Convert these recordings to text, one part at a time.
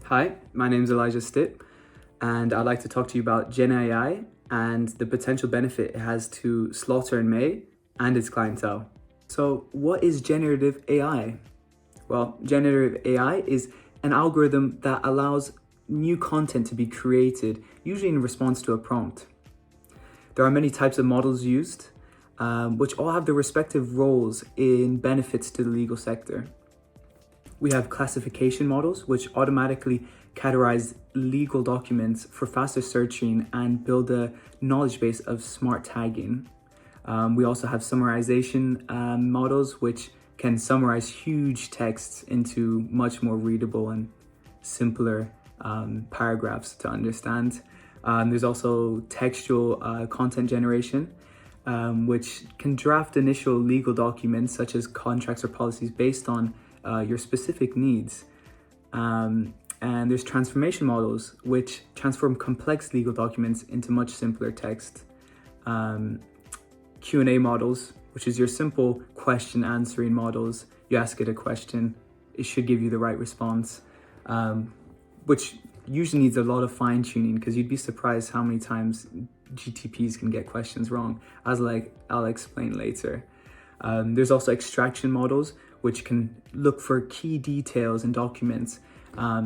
Hi, my name is Elijah Stitt, and I'd like to talk to you about Gen AI and the potential benefit it has to Slaughter and May and its clientele. So, what is generative AI? Well, generative AI is an algorithm that allows new content to be created, usually in response to a prompt. There are many types of models used, which all have their respective roles in benefits to the legal sector. We have classification models, which automatically categorize legal documents for faster searching and build a knowledge base of smart tagging. We also have summarization models, which can summarize huge texts into much more readable and simpler paragraphs to understand. There's also textual content generation, which can draft initial legal documents such as contracts or policies based on your specific needs. And there's transformation models, which transform complex legal documents into much simpler text. Q&A models, which is your simple question answering models. You ask it a question, it should give you the right response, which usually needs a lot of fine tuning because you'd be surprised how many times GTPs can get questions wrong, as I'll explain later. There's also extraction models, which can look for key details in documents,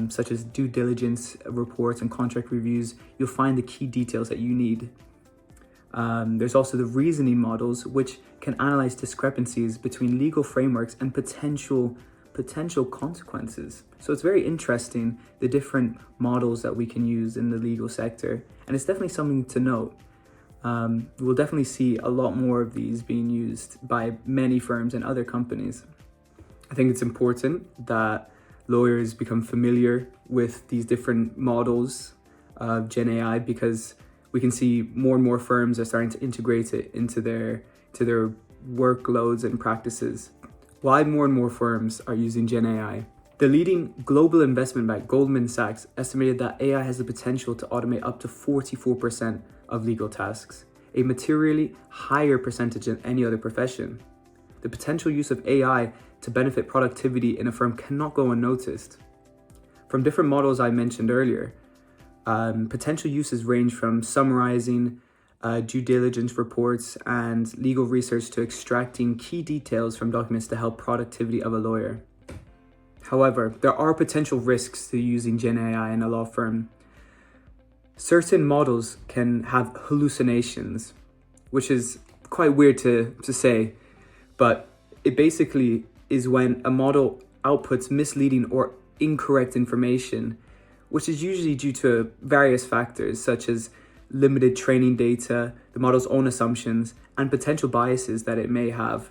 such as due diligence reports and contract reviews. You'll find the key details that you need. There's also the reasoning models, which can analyze discrepancies between legal frameworks and potential consequences. So it's very interesting, the different models that we can use in the legal sector, and it's definitely something to note. We'll definitely see a lot more of these being used by many firms and other companies. I think it's important that lawyers become familiar with these different models of Gen AI, because we can see more and more firms are starting to integrate it into their workloads and practices. Why more and more firms are using Gen AI? The leading global investment bank, Goldman Sachs, estimated that AI has the potential to automate up to 44% of legal tasks, a materially higher percentage than any other profession. The potential use of AI to benefit productivity in a firm cannot go unnoticed. From different models I mentioned earlier, potential uses range from summarizing due diligence reports and legal research to extracting key details from documents to help productivity of a lawyer. However, there are potential risks to using Gen AI in a law firm. Certain models can have hallucinations, which is quite weird to say, but it basically is when a model outputs misleading or incorrect information, which is usually due to various factors such as limited training data, the model's own assumptions, and potential biases that it may have.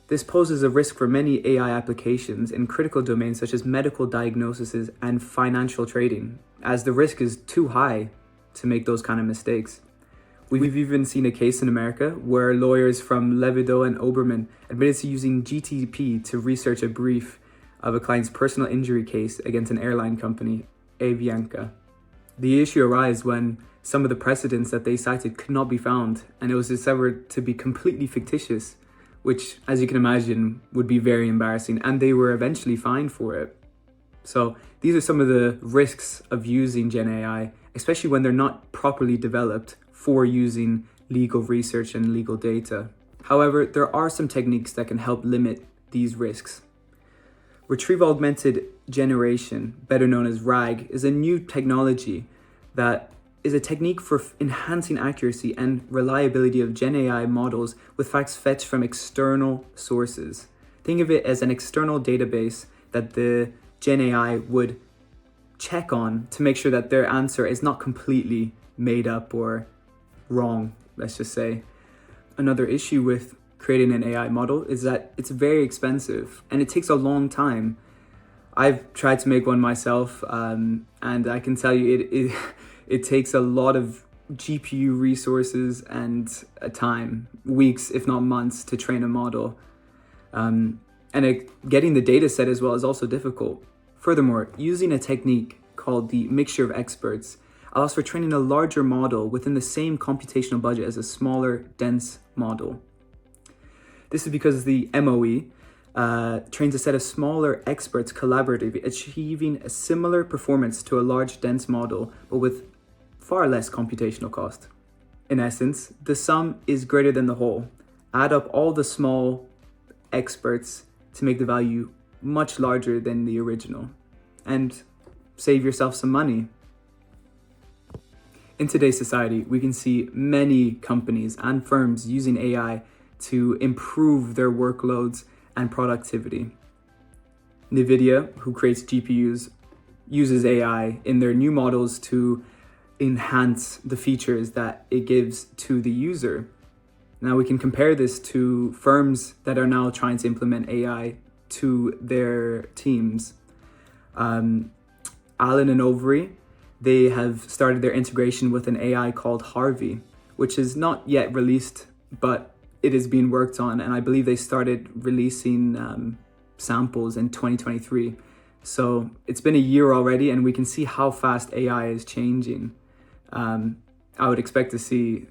This poses a risk for many AI applications in critical domains such as medical diagnoses and financial trading, as the risk is too high to make those kind of mistakes. We've even seen a case in America where lawyers from Levido and Oberman admitted to using GTP to research a brief of a client's personal injury case against an airline company, Avianca. The issue arose when some of the precedents that they cited could not be found, and it was discovered to be completely fictitious, which, as you can imagine, would be very embarrassing, and they were eventually fined for it. So these are some of the risks of using Gen AI, especially when they're not properly developed for using legal research and legal data. However, there are some techniques that can help limit these risks. Retrieval Augmented Generation, better known as RAG, is a new technology that is a technique for enhancing accuracy and reliability of Gen AI models with facts fetched from external sources. Think of it as an external database that the Gen AI would check on to make sure that their answer is not completely made up or wrong, let's just say. Another issue with creating an AI model is that it's very expensive and it takes a long time. I've tried to make one myself, and I can tell you it takes a lot of GPU resources and time, weeks if not months, to train a model. Getting the data set as well is also difficult. Furthermore, using a technique called the mixture of experts allows for training a larger model within the same computational budget as a smaller, dense model. This is because the MOE trains a set of smaller experts collaboratively, achieving a similar performance to a large, dense model, but with far less computational cost. In essence, the sum is greater than the whole. Add up all the small experts to make the value much larger than the original, and save yourself some money. In today's society, we can see many companies and firms using AI to improve their workloads and productivity. NVIDIA, who creates GPUs, uses AI in their new models to enhance the features that it gives to the user. Now we can compare this to firms that are now trying to implement AI to their teams. Allen and Overy, they have started their integration with an AI called Harvey, which is not yet released, but it is being worked on. And I believe they started releasing samples in 2023. So it's been a year already, and we can see how fast AI is changing. I would expect to see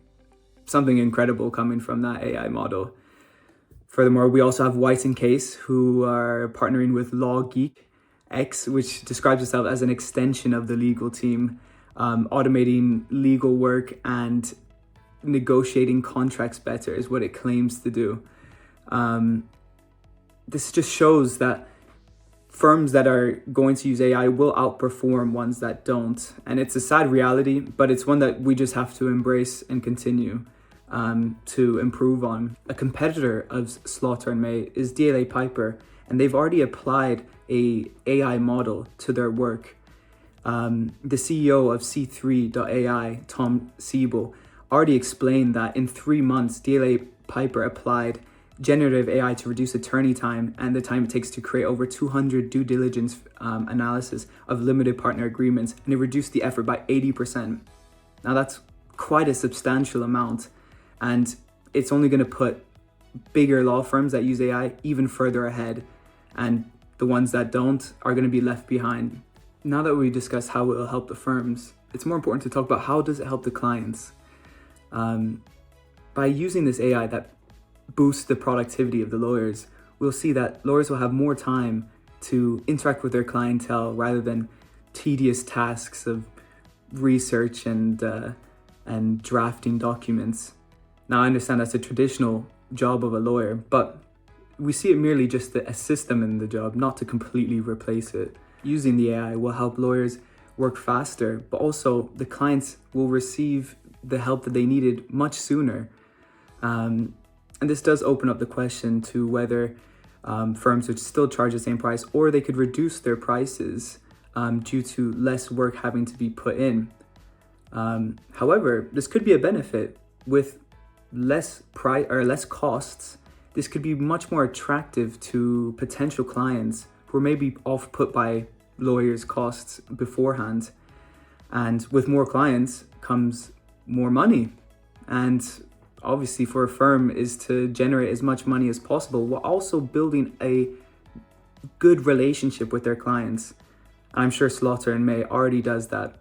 something incredible coming from that AI model. Furthermore, we also have White and Case, who are partnering with LawGeek X, which describes itself as an extension of the legal team, automating legal work and negotiating contracts better is what it claims to do. This just shows that firms that are going to use AI will outperform ones that don't. And it's a sad reality, but it's one that we just have to embrace and continue to improve on. A competitor of Slaughter and May is DLA Piper, and they've already applied a AI model to their work. The CEO of C3.ai, Tom Siebel, already explained that in 3 months, DLA Piper applied generative AI to reduce attorney time and the time it takes to create over 200 due diligence analysis of limited partner agreements, and it reduced the effort by 80%. Now that's quite a substantial amount, and it's only going to put bigger law firms that use AI even further ahead, and the ones that don't are going to be left behind. Now that we discussed how it will help the firms, it's more important to talk about how does it help the clients. By using this AI that boosts the productivity of the lawyers, we'll see that lawyers will have more time to interact with their clientele rather than tedious tasks of research and drafting documents. Now, I understand that's a traditional job of a lawyer, but we see it merely just to assist them in the job, not to completely replace it. Using the AI will help lawyers work faster, but also the clients will receive the help that they needed much sooner. And this does open up the question to whether firms would still charge the same price, or they could reduce their prices due to less work having to be put in. However, this could be a benefit. With less costs, this could be much more attractive to potential clients who are maybe off-put by lawyers' costs beforehand. And with more clients comes more money. And obviously for a firm is to generate as much money as possible while also building a good relationship with their clients. I'm sure Slaughter and May already does that.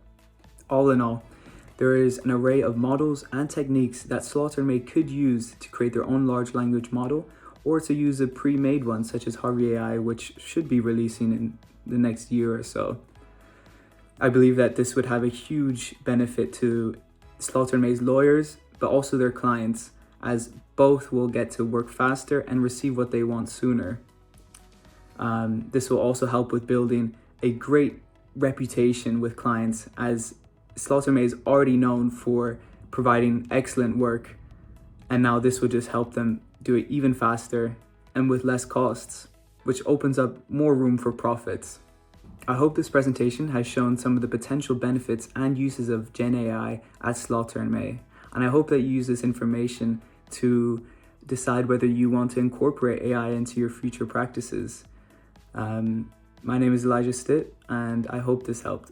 All in all, there is an array of models and techniques that Slaughter and May could use to create their own large language model, or to use a pre-made one such as Harvey AI, which should be releasing in the next year or so. I believe that this would have a huge benefit to Slaughter and May's lawyers, but also their clients, as both will get to work faster and receive what they want sooner. This will also help with building a great reputation with clients, as Slaughter and May is already known for providing excellent work, and now this will just help them do it even faster and with less costs, which opens up more room for profits. I hope this presentation has shown some of the potential benefits and uses of Gen AI at Slaughter and May, and I hope that you use this information to decide whether you want to incorporate AI into your future practices. My name is Elijah Stitt, and I hope this helped.